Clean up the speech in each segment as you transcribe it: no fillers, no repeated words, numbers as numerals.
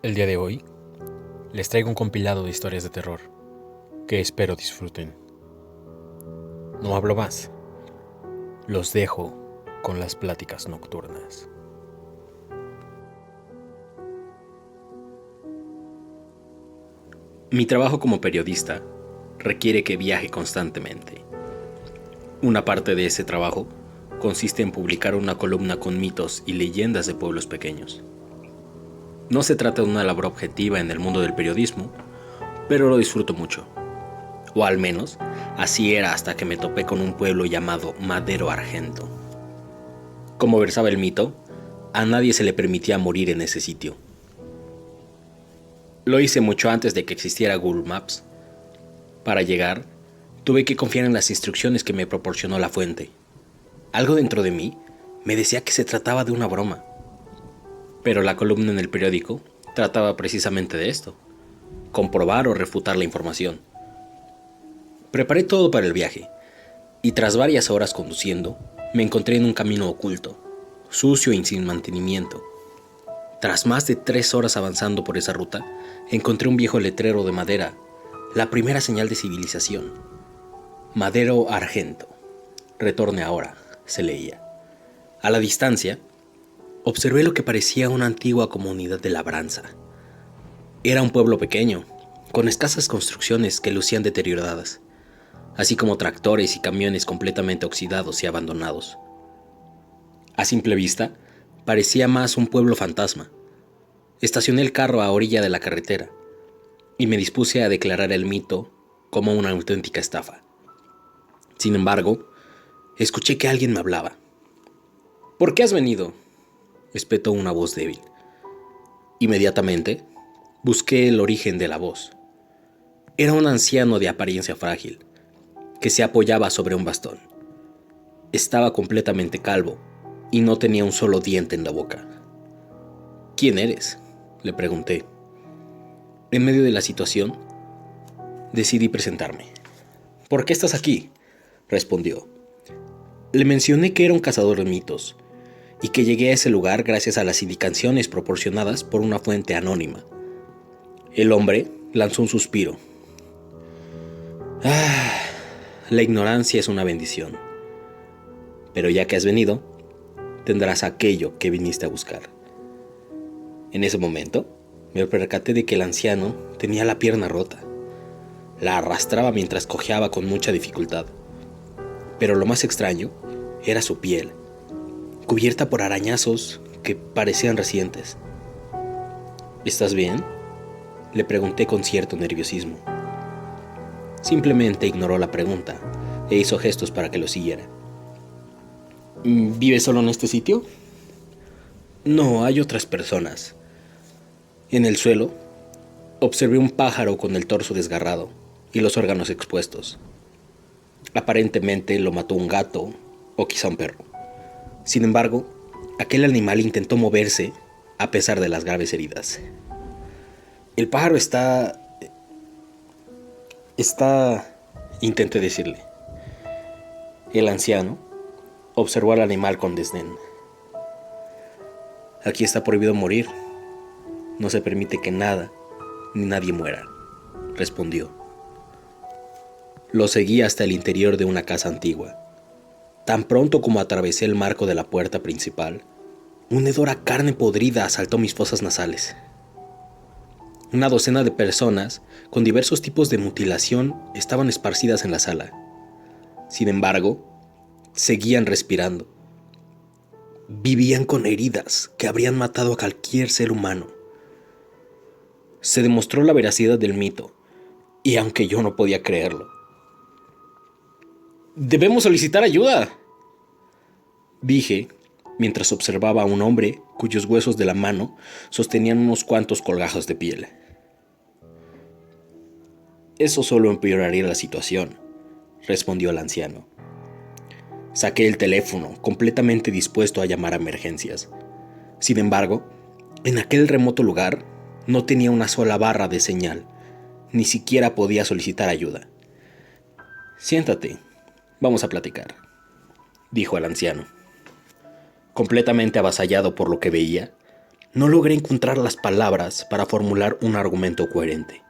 El día de hoy les traigo un compilado de historias de terror que espero disfruten. No hablo más, los dejo con las pláticas nocturnas. Mi trabajo como periodista requiere que viaje constantemente. Una parte de ese trabajo consiste en publicar una columna con mitos y leyendas de pueblos pequeños. No se trata de una labor objetiva en el mundo del periodismo, pero lo disfruto mucho. O al menos, así era hasta que me topé con un pueblo llamado Madero Argento. Como versaba el mito, a nadie se le permitía morir en ese sitio. Lo hice mucho antes de que existiera Google Maps. Para llegar, tuve que confiar en las instrucciones que me proporcionó la fuente. Algo dentro de mí me decía que se trataba de una broma. Pero la columna en el periódico trataba precisamente de esto: comprobar o refutar la información. Preparé todo para el viaje, y tras varias horas conduciendo, me encontré en un camino oculto, sucio y sin mantenimiento. Tras más de 3 horas avanzando por esa ruta, encontré un viejo letrero de madera, la primera señal de civilización. Madero Argento. Retorne ahora, se leía. A la distancia, observé lo que parecía una antigua comunidad de labranza. Era un pueblo pequeño, con escasas construcciones que lucían deterioradas, así como tractores y camiones completamente oxidados y abandonados. A simple vista, parecía más un pueblo fantasma. Estacioné el carro a orilla de la carretera y me dispuse a declarar el mito como una auténtica estafa. Sin embargo, escuché que alguien me hablaba. ¿Por qué has venido?, espetó una voz débil. Inmediatamente, busqué el origen de la voz. Era un anciano de apariencia frágil, que se apoyaba sobre un bastón. Estaba completamente calvo y no tenía un solo diente en la boca. ¿Quién eres?, le pregunté. En medio de la situación, decidí presentarme. ¿Por qué estás aquí?, respondió. Le mencioné que era un cazador de mitos y que llegué a ese lugar gracias a las indicaciones proporcionadas por una fuente anónima. El hombre lanzó un suspiro. La ignorancia es una bendición. Pero ya que has venido, tendrás aquello que viniste a buscar. En ese momento, me percaté de que el anciano tenía la pierna rota. La arrastraba mientras cojeaba con mucha dificultad. Pero lo más extraño era su piel, cubierta por arañazos que parecían recientes. ¿Estás bien?, le pregunté con cierto nerviosismo. Simplemente ignoró la pregunta e hizo gestos para que lo siguiera. ¿Vives solo en este sitio? No, hay otras personas. En el suelo, observé un pájaro con el torso desgarrado y los órganos expuestos. Aparentemente lo mató un gato o quizá un perro. Sin embargo, aquel animal intentó moverse a pesar de las graves heridas. El pájaro está... intenté decirle. El anciano observó al animal con desdén. Aquí está prohibido morir. No se permite que nada ni nadie muera, respondió. Lo seguí hasta el interior de una casa antigua. Tan pronto como atravesé el marco de la puerta principal, un hedor a carne podrida asaltó mis fosas nasales. Una docena de personas con diversos tipos de mutilación estaban esparcidas en la sala. Sin embargo, seguían respirando. Vivían con heridas que habrían matado a cualquier ser humano. Se demostró la veracidad del mito, y aunque yo no podía creerlo. ¡Debemos solicitar ayuda!, dije, mientras observaba a un hombre cuyos huesos de la mano sostenían unos cuantos colgajos de piel. Eso solo empeoraría la situación, respondió el anciano. Saqué el teléfono, completamente dispuesto a llamar a emergencias. Sin embargo, en aquel remoto lugar no tenía una sola barra de señal, ni siquiera podía solicitar ayuda. Siéntate, vamos a platicar, dijo el anciano. Completamente avasallado por lo que veía, No logré encontrar las palabras para formular un argumento coherente.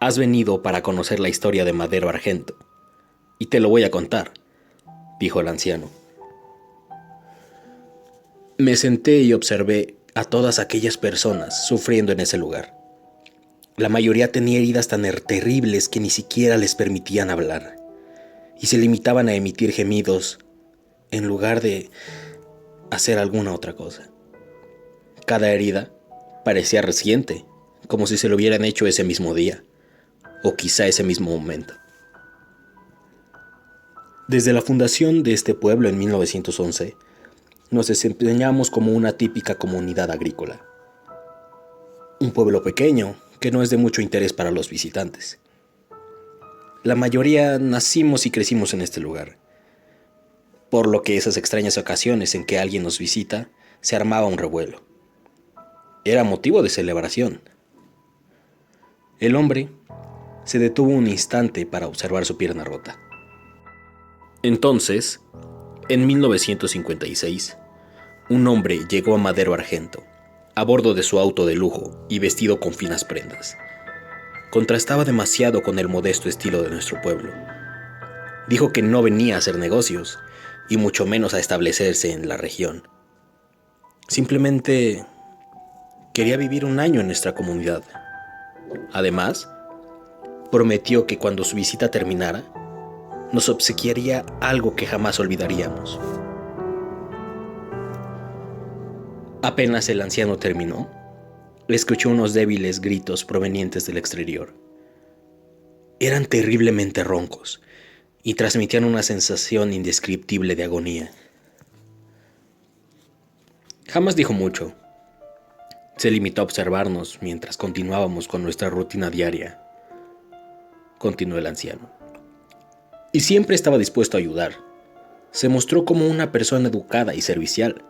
Has venido para conocer la historia de Madero Argento, y te lo voy a contar, dijo el anciano. Me senté y observé a todas aquellas personas sufriendo en ese lugar. La mayoría tenía heridas tan terribles que ni siquiera les permitían hablar, y se limitaban a emitir gemidos en lugar de hacer alguna otra cosa. Cada herida parecía reciente, como si se lo hubieran hecho ese mismo día, o quizá ese mismo momento. Desde la fundación de este pueblo en 1911, nos desempeñamos como una típica comunidad agrícola. Un pueblo pequeño que no es de mucho interés para los visitantes. La mayoría nacimos y crecimos en este lugar, por lo que esas extrañas ocasiones en que alguien nos visita, se armaba un revuelo. Era motivo de celebración. El hombre se detuvo un instante para observar su pierna rota. Entonces, en 1956, un hombre llegó a Madero Argento, a bordo de su auto de lujo y vestido con finas prendas. Contrastaba demasiado con el modesto estilo de nuestro pueblo. Dijo que no venía a hacer negocios, y mucho menos a establecerse en la región. Simplemente quería vivir un año en nuestra comunidad. Además, prometió que cuando su visita terminara, nos obsequiaría algo que jamás olvidaríamos. Apenas el anciano terminó, escuchó unos débiles gritos provenientes del exterior. Eran terriblemente roncos y transmitían una sensación indescriptible de agonía. Jamás dijo mucho. Se limitó a observarnos mientras continuábamos con nuestra rutina diaria. Continuó el anciano. Y siempre estaba dispuesto a ayudar. Se mostró como una persona educada y servicial,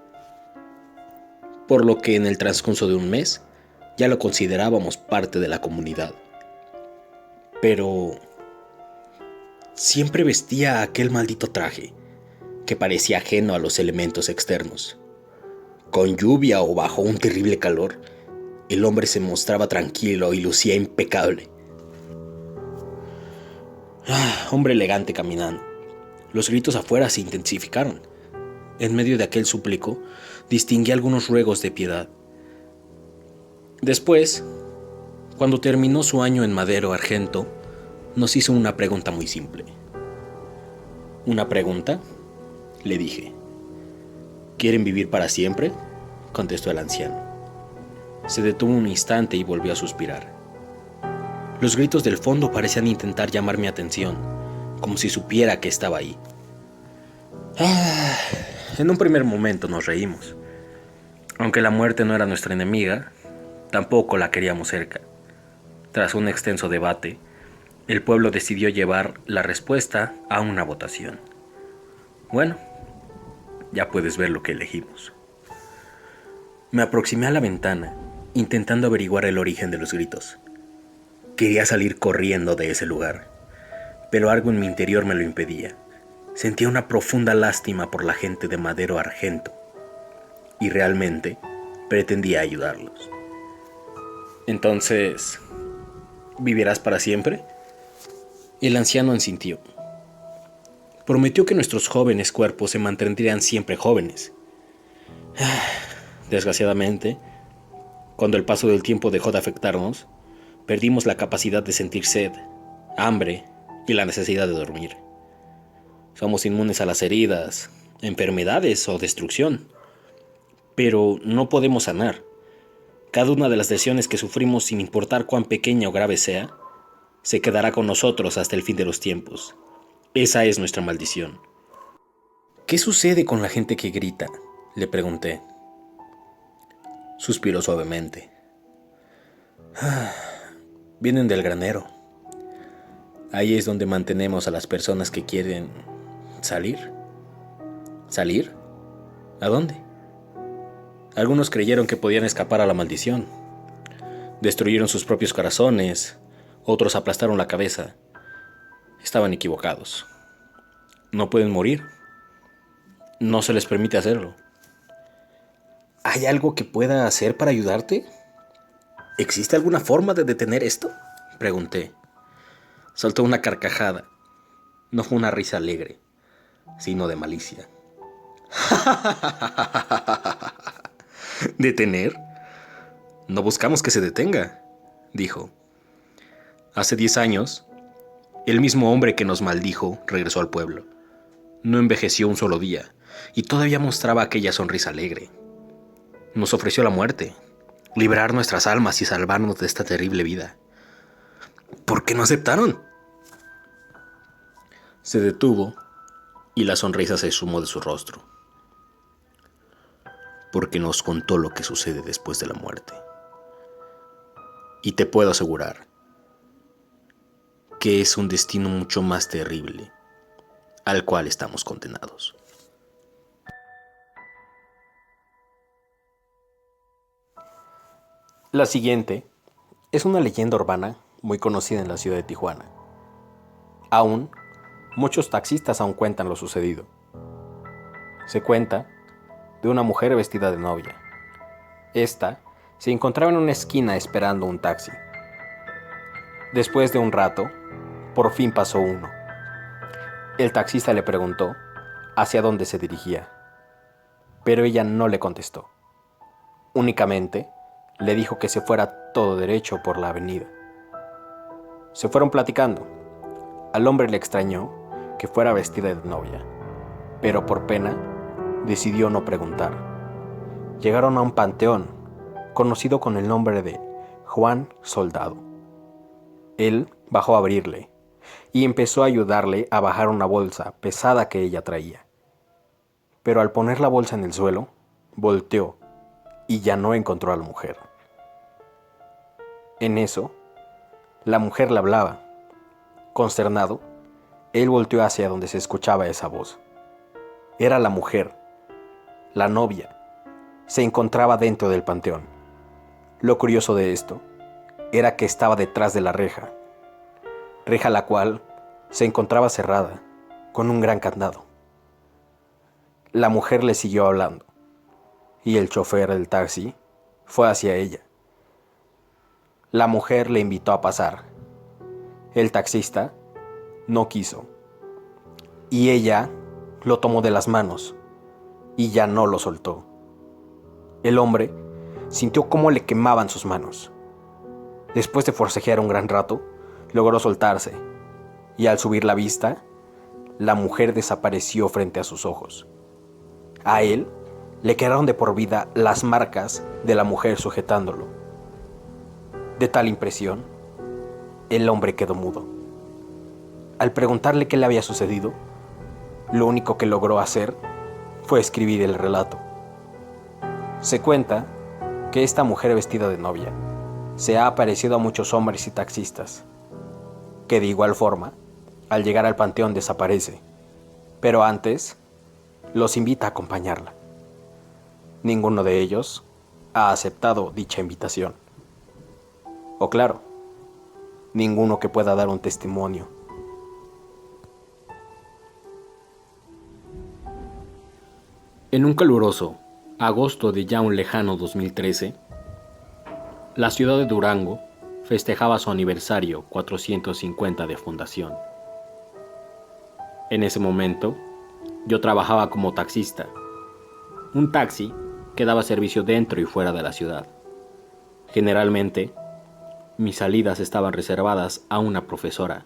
por lo que en el transcurso de un mes ya lo considerábamos parte de la comunidad. Pero siempre vestía aquel maldito traje, que parecía ajeno a los elementos externos. Con lluvia o bajo un terrible calor, el hombre se mostraba tranquilo y lucía impecable. Hombre elegante caminando. Los gritos afuera se intensificaron. En medio de aquel súplico, distinguí algunos ruegos de piedad. Después, cuando terminó su año en Madero Argento, nos hizo una pregunta muy simple. ¿Una pregunta?, le dije. ¿Quieren vivir para siempre?, contestó el anciano. Se detuvo un instante y volvió a suspirar. Los gritos del fondo parecían intentar llamar mi atención, como si supiera que estaba ahí. En un primer momento nos reímos. Aunque la muerte no era nuestra enemiga, tampoco la queríamos cerca. Tras un extenso debate, el pueblo decidió llevar la respuesta a una votación. Bueno, ya puedes ver lo que elegimos. Me aproximé a la ventana, intentando averiguar el origen de los gritos. Quería salir corriendo de ese lugar, pero algo en mi interior me lo impedía. Sentía una profunda lástima por la gente de Madero Argento, y realmente pretendía ayudarlos. Entonces, ¿vivirás para siempre?, el anciano asintió. Prometió que nuestros jóvenes cuerpos se mantendrían siempre jóvenes. Desgraciadamente, cuando el paso del tiempo dejó de afectarnos, perdimos la capacidad de sentir sed, hambre y la necesidad de dormir. Somos inmunes a las heridas, enfermedades o destrucción, pero no podemos sanar. Cada una de las lesiones que sufrimos, sin importar cuán pequeña o grave sea, se quedará con nosotros hasta el fin de los tiempos. Esa es nuestra maldición. ¿Qué sucede con la gente que grita?, le pregunté. Suspiró suavemente. Vienen del granero. Ahí es donde mantenemos a las personas que quieren salir. ¿Salir? ¿A dónde? Algunos creyeron que podían escapar a la maldición. Destruyeron sus propios corazones. Otros aplastaron la cabeza. Estaban equivocados. No pueden morir. No se les permite hacerlo. ¿Hay algo que pueda hacer para ayudarte? ¿Existe alguna forma de detener esto?, pregunté. Soltó una carcajada. No fue una risa alegre, sino de malicia. ¿Detener? No buscamos que se detenga, dijo. Hace 10 años, el mismo hombre que nos maldijo regresó al pueblo. No envejeció un solo día y todavía mostraba aquella sonrisa alegre. Nos ofreció la muerte, liberar nuestras almas y salvarnos de esta terrible vida. ¿Por qué no aceptaron? Se detuvo y la sonrisa se esfumó de su rostro. Porque nos contó lo que sucede después de la muerte. Y te puedo asegurar que es un destino mucho más terrible al cual estamos condenados. La siguiente es una leyenda urbana muy conocida en la ciudad de Tijuana. Aún, muchos taxistas aún cuentan lo sucedido. Se cuenta de una mujer vestida de novia. Esta se encontraba en una esquina esperando un taxi. Después de un rato, por fin pasó uno. El taxista le preguntó hacia dónde se dirigía, pero ella no le contestó. Únicamente le dijo que se fuera todo derecho por la avenida. Se fueron platicando. Al hombre le extrañó que fuera vestida de novia, pero por pena decidió no preguntar. Llegaron a un panteón conocido con el nombre de Juan Soldado. Él bajó a abrirle y empezó a ayudarle a bajar una bolsa pesada que ella traía. Pero al poner la bolsa en el suelo, volteó y ya no encontró a la mujer. En eso, la mujer le hablaba. Consternado, él volteó hacia donde se escuchaba esa voz. Era la mujer, la novia. Se encontraba dentro del panteón. Lo curioso de esto era que estaba detrás de la reja la cual se encontraba cerrada con un gran candado. La mujer le siguió hablando y el chofer del taxi fue hacia ella. La mujer le invitó a pasar. El taxista no quiso y ella lo tomó de las manos y ya no lo soltó. El hombre sintió cómo le quemaban sus manos. Después de forcejear un gran rato, logró soltarse y al subir la vista, la mujer desapareció frente a sus ojos. A él le quedaron de por vida las marcas de la mujer sujetándolo. De tal impresión, el hombre quedó mudo. Al preguntarle qué le había sucedido, lo único que logró hacer fue escribir el relato. Se cuenta que esta mujer vestida de novia se ha aparecido a muchos hombres y taxistas, que de igual forma, al llegar al panteón desaparece, pero antes los invita a acompañarla. Ninguno de ellos ha aceptado dicha invitación. O claro, ninguno que pueda dar un testimonio. En un caluroso agosto de ya un lejano 2013, la ciudad de Durango festejaba su aniversario 450 de fundación. En ese momento, yo trabajaba como taxista, un taxi que daba servicio dentro y fuera de la ciudad. Generalmente, mis salidas estaban reservadas a una profesora.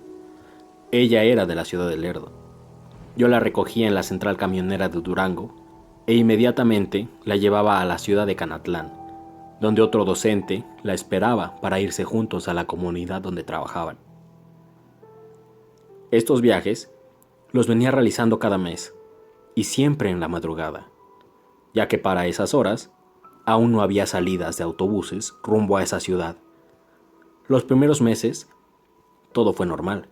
Ella era de la ciudad de Lerdo. Yo la recogía en la central camionera de Durango e inmediatamente la llevaba a la ciudad de Canatlán, donde otro docente la esperaba para irse juntos a la comunidad donde trabajaban. Estos viajes los venía realizando cada mes y siempre en la madrugada, ya que para esas horas aún no había salidas de autobuses rumbo a esa ciudad. Los primeros meses todo fue normal.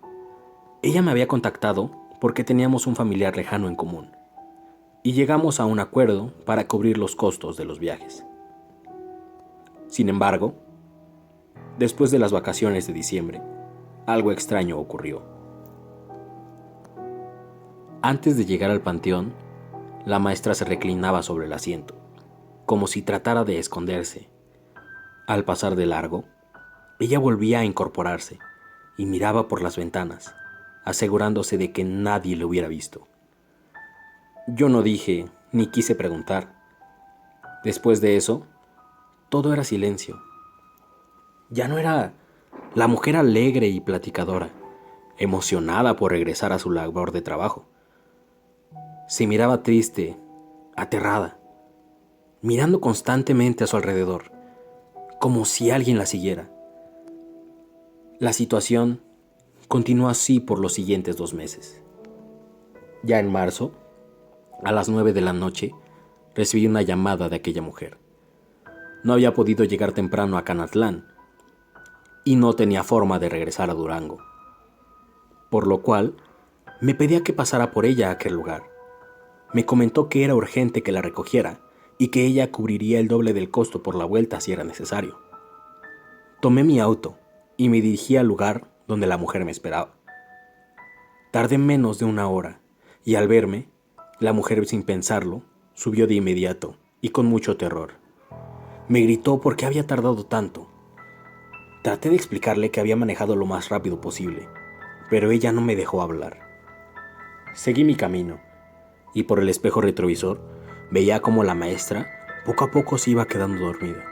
Ella me había contactado porque teníamos un familiar lejano en común y llegamos a un acuerdo para cubrir los costos de los viajes. Sin embargo, después de las vacaciones de diciembre, algo extraño ocurrió. Antes de llegar al panteón, la maestra se reclinaba sobre el asiento, como si tratara de esconderse. Al pasar de largo, ella volvía a incorporarse y miraba por las ventanas, asegurándose de que nadie le hubiera visto. Yo no dije ni quise preguntar. Después de eso, todo era silencio. Ya no era la mujer alegre y platicadora, emocionada por regresar a su labor de trabajo. Se miraba triste, aterrada, mirando constantemente a su alrededor, como si alguien la siguiera. La situación continuó así por los siguientes 2 meses. Ya en marzo, a las 9 de la noche, recibí una llamada de aquella mujer. No había podido llegar temprano a Canatlán y no tenía forma de regresar a Durango, por lo cual me pedía que pasara por ella a aquel lugar. Me comentó que era urgente que la recogiera y que ella cubriría el doble del costo por la vuelta si era necesario. Tomé mi auto y me dirigí al lugar donde la mujer me esperaba. Tardé menos de 1 hora y al verme, la mujer sin pensarlo subió de inmediato y con mucho terror. Me gritó por qué había tardado tanto. Traté de explicarle que había manejado lo más rápido posible, pero ella no me dejó hablar. Seguí mi camino y por el espejo retrovisor veía cómo la maestra poco a poco se iba quedando dormida.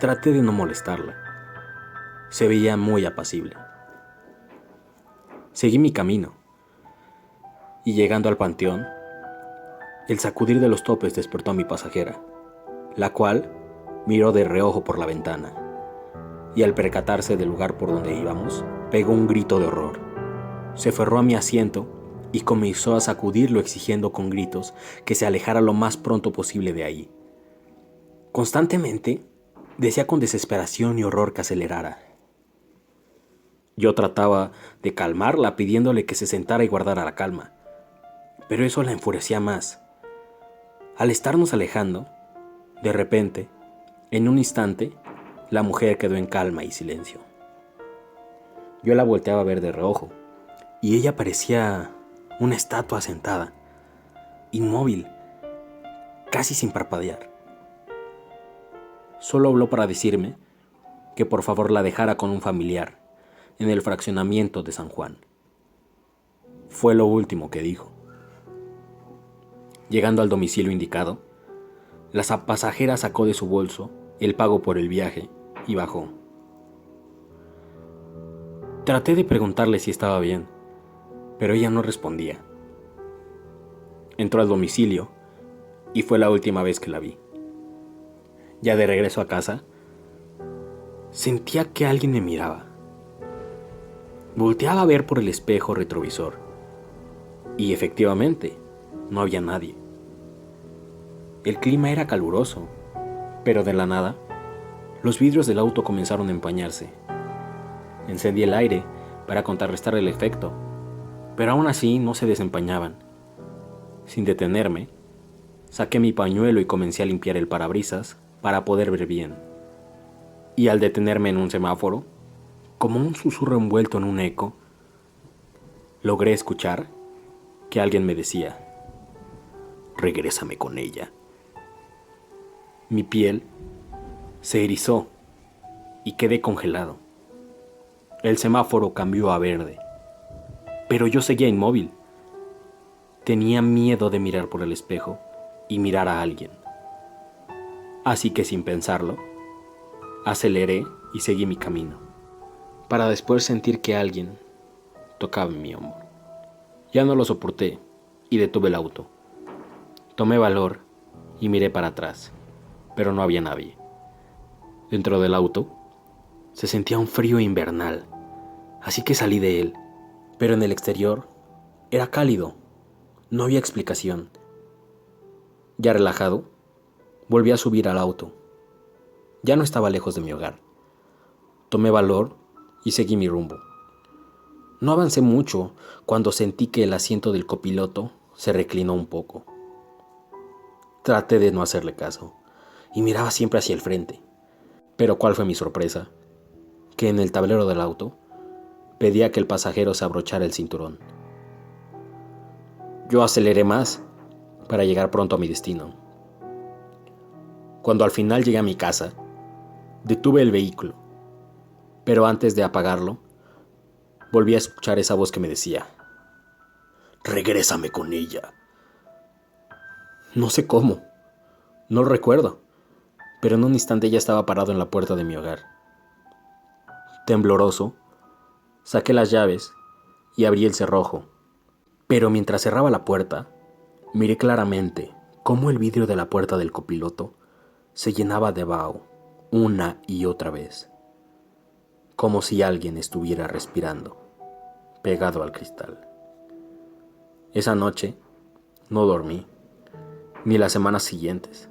Traté de no molestarla. Se veía muy apacible. Seguí mi camino y llegando al panteón, el sacudir de los topes despertó a mi pasajera, la cual miró de reojo por la ventana y al percatarse del lugar por donde íbamos, pegó un grito de horror. Se aferró a mi asiento y comenzó a sacudirlo exigiendo con gritos que se alejara lo más pronto posible de ahí. Constantemente decía con desesperación y horror que acelerara. Yo trataba de calmarla pidiéndole que se sentara y guardara la calma, pero eso la enfurecía más. Al estarnos alejando, de repente, en un instante, la mujer quedó en calma y silencio. Yo la volteaba a ver de reojo, y ella parecía una estatua sentada, inmóvil, casi sin parpadear. Solo habló para decirme que por favor la dejara con un familiar en el fraccionamiento de San Juan. Fue lo último que dijo. Llegando al domicilio indicado, la pasajera sacó de su bolso el pago por el viaje y bajó. Traté de preguntarle si estaba bien, pero ella no respondía. Entró al domicilio y fue la última vez que la vi. Ya de regreso a casa, sentía que alguien me miraba. Volteaba a ver por el espejo retrovisor y efectivamente no había nadie. El clima era caluroso, pero de la nada, los vidrios del auto comenzaron a empañarse. Encendí el aire para contrarrestar el efecto, pero aún así no se desempañaban. Sin detenerme, saqué mi pañuelo y comencé a limpiar el parabrisas para poder ver bien. Y al detenerme en un semáforo, como un susurro envuelto en un eco, logré escuchar que alguien me decía: «Regrésame con ella». Mi piel se erizó y quedé congelado. El semáforo cambió a verde, pero yo seguía inmóvil. Tenía miedo de mirar por el espejo y mirar a alguien. Así que sin pensarlo, aceleré y seguí mi camino, para después sentir que alguien tocaba en mi hombro. Ya no lo soporté y detuve el auto. Tomé valor y miré para atrás, pero no había nadie. Dentro del auto se sentía un frío invernal, así que salí de él, pero en el exterior era cálido. No había explicación. Ya relajado, volví a subir al auto. Ya no estaba lejos de mi hogar. Tomé valor y seguí mi rumbo. No avancé mucho cuando sentí que el asiento del copiloto se reclinó un poco. Traté de no hacerle caso y miraba siempre hacia el frente. Pero ¿cuál fue mi sorpresa? Que en el tablero del auto pedía que el pasajero se abrochara el cinturón. Yo aceleré más para llegar pronto a mi destino. Cuando al final llegué a mi casa, detuve el vehículo, pero antes de apagarlo, volví a escuchar esa voz que me decía: «Regrésame con ella». No sé cómo, no lo recuerdo, pero en un instante ya estaba parado en la puerta de mi hogar. Tembloroso, saqué las llaves y abrí el cerrojo, pero mientras cerraba la puerta, miré claramente cómo el vidrio de la puerta del copiloto se llenaba de vaho una y otra vez, como si alguien estuviera respirando, pegado al cristal. Esa noche no dormí, ni las semanas siguientes.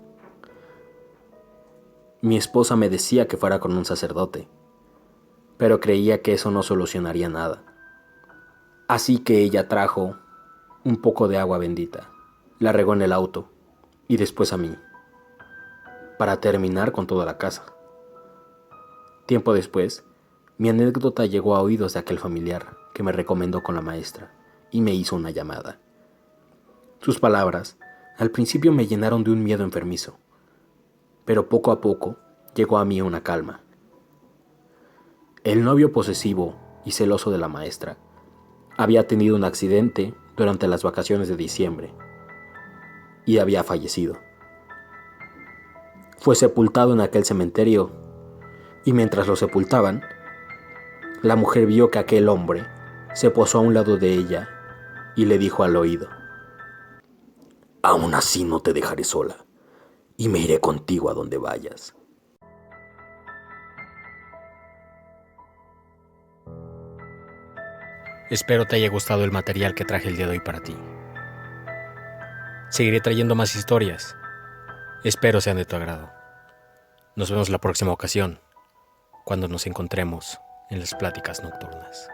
Mi esposa me decía que fuera con un sacerdote, pero creía que eso no solucionaría nada. Así que ella trajo un poco de agua bendita, la regó en el auto y después a mí, para terminar con toda la casa. Tiempo después, mi anécdota llegó a oídos de aquel familiar que me recomendó con la maestra y me hizo una llamada. Sus palabras al principio me llenaron de un miedo enfermizo, pero poco a poco llegó a mí una calma. El novio posesivo y celoso de la maestra había tenido un accidente durante las vacaciones de diciembre y había fallecido. Fue sepultado en aquel cementerio y mientras lo sepultaban, la mujer vio que aquel hombre se posó a un lado de ella y le dijo al oído: «Aún así no te dejaré sola y me iré contigo a donde vayas». Espero te haya gustado el material que traje el día de hoy para ti. Seguiré trayendo más historias. Espero sean de tu agrado. Nos vemos la próxima ocasión, cuando nos encontremos en las pláticas nocturnas.